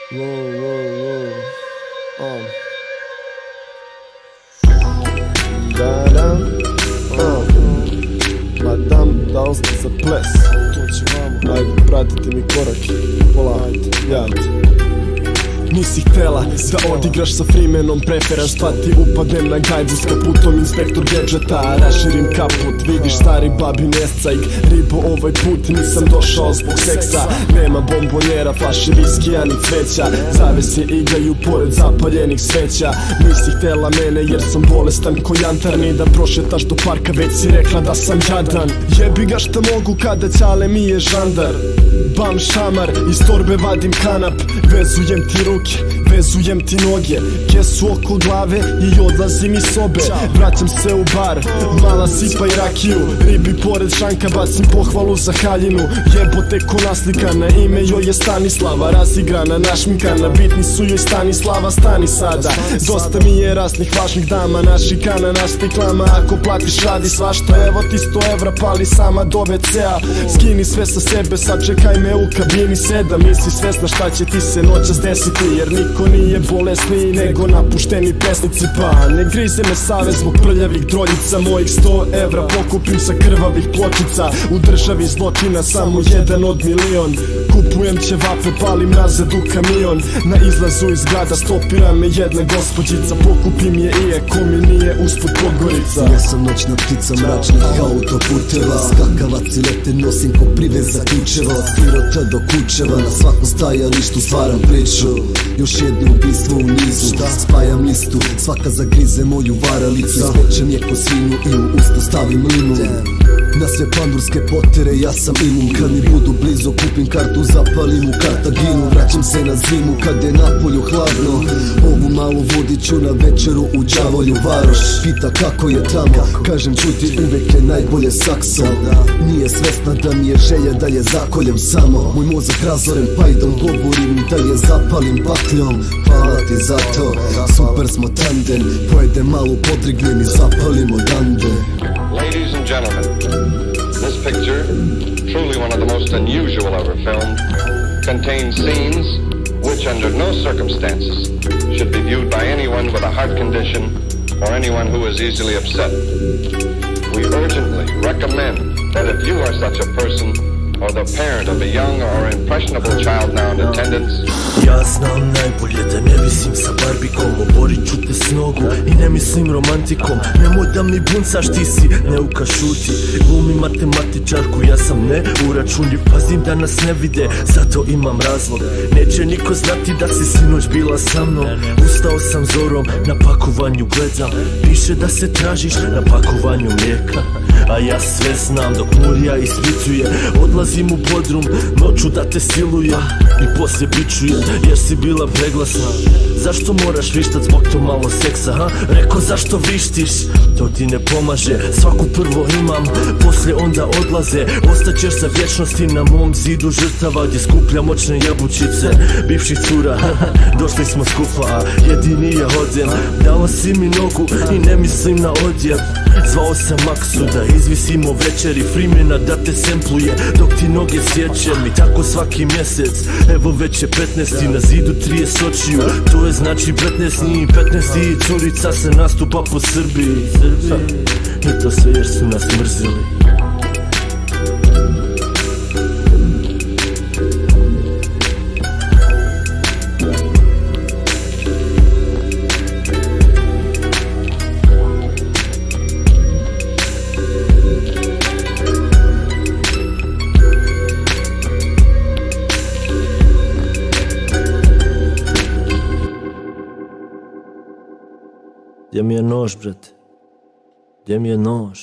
Whoa. Da-dam. Madame, dal ste za ples? Ajde, pratite mi korake. Polajte, javite. Nisi htela da odigraš sa Freemanom preferans, pa ti upadnem na gajbu s kaputom inspektor gadžeta. Raširim kaput, vidiš stari babin escajk. Ribo, ovaj put nisam došao zbog seksa. Nema bombonjera, flaše viskija ni cveća. Zavese igraju pored zapaljenih sveća. Nisi htela mene jer sam bolestan ko jantar, ni da prošetaš do parka, već si rekla da sam jadan. Jebi ga šta mogu kada ćale mi je žandar. Bam šamar, iz torbe vadim kanap. Vezujem ti ruke, vezujem ti noge, kesu oko glave i odlazim iz sobe. Vraćam se u bar, mala sipaj rakiju, ribi pored šanka bacim pohvalu za haljinu. Jebote ko naslikana, ime joj je Stanislava. Razigrana, našminkana, bitni su joj Stanislava. Stani sada, dosta mi je rasnih važnih dama. Našikana, naštiklama, ako platiš radi svašta. Evo ti 100 evra, pali sama do WC-a. Skini sve sa sebe, sad čekaj me u kabini 7. Nisi svesna šta će ti se noćas desiti, jer niko nije bolesniji nego napušteni pesnici. Pa ne grize me savez zbog prljavih droljica. Mojih 100 evra pokupim sa krvavih pločica. U državi zločina samo jedan od milion. Kupujem ćevape, palim nazad u kamion. Na izlazu iz grada stopira me jedna gospođica. Pokupim je iako mi nije usput Podgorica. Ja sam noćna ptica mračnih autoputeva. Skakavac i lete nosim ko priveza ključeva. Od Pirota do Kučeva, na svakom stajalištu stvaram priču. Još jedno ubistvo u nizu, spajam listu, svaka zagrize moju varalicu. Spečem je ko svinu i u usta stavim limun. Na sve pandurske potere ja sam imun. Kad mi budu blizu kupim kartu, zapalim u Kartaginu. Vraćam se na zimu kad je napolju hladno. Ovu malu vodit ću na večeru u đavolju varoš. Pita kako je tamo, kažem čuti uvek je najbolje saksom. Nije svesna da mi je želja da je zakoljem samo. Moj mozak razoren pajdom, govorim da je zapalim bakljom. Hvala ti za to, super smo tandem. Pojedem malo, podrignem i zapalim odande. Ladies and gentlemen, this picture, truly one of the most unusual ever filmed, contains scenes which under no circumstances should be viewed by anyone with a heart condition or anyone who is easily upset. We urgently recommend that if you are such a person or the parent of a young or impressionable child now in attendance. Ja znam najbolje da ne visim sa barbikom. Oborit ću te s nogu i ne mislim romantikom. Nemoj da mi buncaš, ti si neuka, šuti. Glumi matematičarku, ja sam ne uračunljiv. Pazim da nas ne vide, zato imam razlog. Neće niko znati da si sinoć bila sa mnom. Ustao sam zorom, na pakovanju gledam. Piše da se tražiš na pakovanju mlijeka. A ja sve znam dok Murija ispituje. Odlazim u podrum, noću da te silujem i poslije bičujem jer si bila preglasna. Zašto moraš vištat zbog to malo seksa, ha? Reko zašto vrištiš, to ti ne pomaže. Svaku prvo imam, poslije onda odlaze. Ostaćeš za vječnosti na mom zidu žrtava gdje skuplja moćne jabučice bivših cura. Došli smo skupa, a jedini ja hodem. Dala si mi nogu i ne mislim na odjev. Zvao sam Maksu da izvisimo večeri Freemana da te sempluje dok ti noge sjećem. I tako svaki mjesec, evo već je 15. Na zidu 30 očiju, to je znači 15 njih, 15 i curica se nastupa po Srbiji. I to sve jer su nas mrzili. Gdje mi je nož, brate? Gdje mi je nož?